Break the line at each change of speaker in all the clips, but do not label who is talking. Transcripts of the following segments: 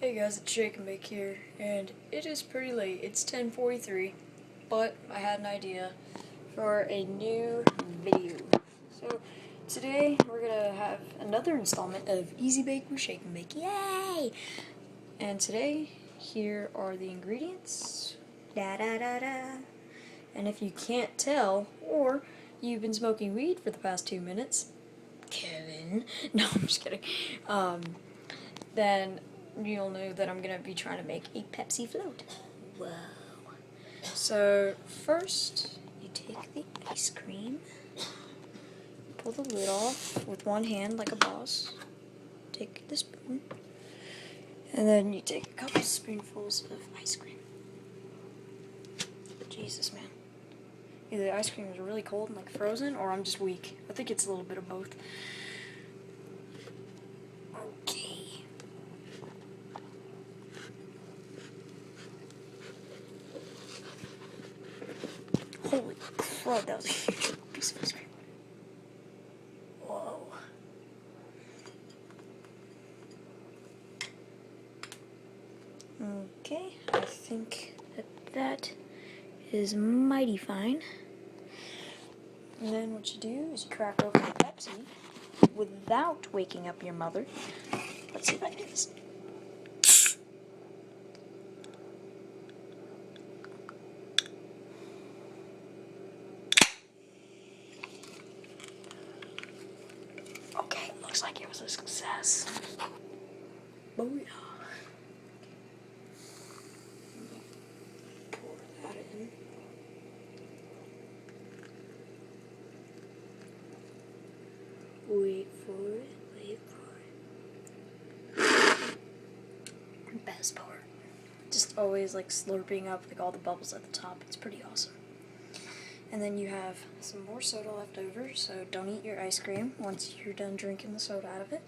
Hey guys, it's Shake and Bake here, and it is pretty late. It's 10:43, but I had an idea for a new video. So today we're gonna have another installment of Easy Bake with Shake and Bake. Yay! And today, here are the ingredients. Da da da da. And if you can't tell, or you've been smoking weed for the past 2 minutes, Kevin. No, I'm just kidding. Then you'll know that I'm going to be trying to make a Pepsi float. Whoa. So, first, you take the ice cream, pull the lid off with one hand like a boss, take the spoon, and then you take a couple spoonfuls of ice cream. Jesus, man. Either the ice cream is really cold and like frozen, or I'm just weak. I think it's a little bit of both. Holy crap, that was a huge piece of ice cream. Whoa. Okay, I think that is mighty fine. And then what you do is you crack open the Pepsi without waking up your mother. Let's see if I can do this. Okay, looks like it was a success. Booyah. Pour that in. Wait for it, wait for it. Best part. Just always like slurping up like all the bubbles at the top. It's pretty awesome. And then you have some more soda left over, so don't eat your ice cream once you're done drinking the soda out of it.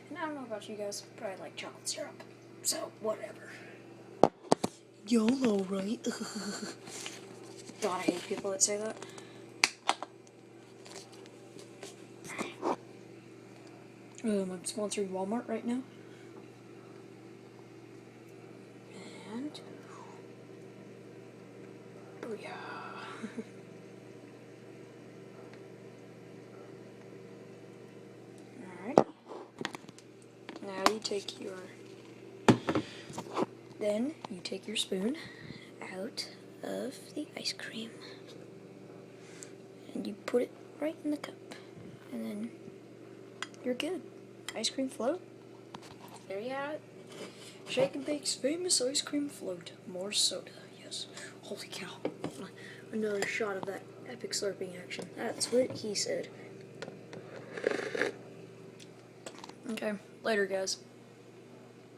And I don't know about you guys, but I like chocolate syrup, so whatever. YOLO, right? God, I hate people that say that. I'm sponsoring Walmart right now. And booyah. Alright. Now you take your spoon out of the ice cream. And you put it right in the cup. And then you're good. Ice cream float. There you have it. Shake and Bake's famous ice cream float. More soda, yes. Holy cow. Another shot of that epic slurping action. That's what he said. Okay, later guys.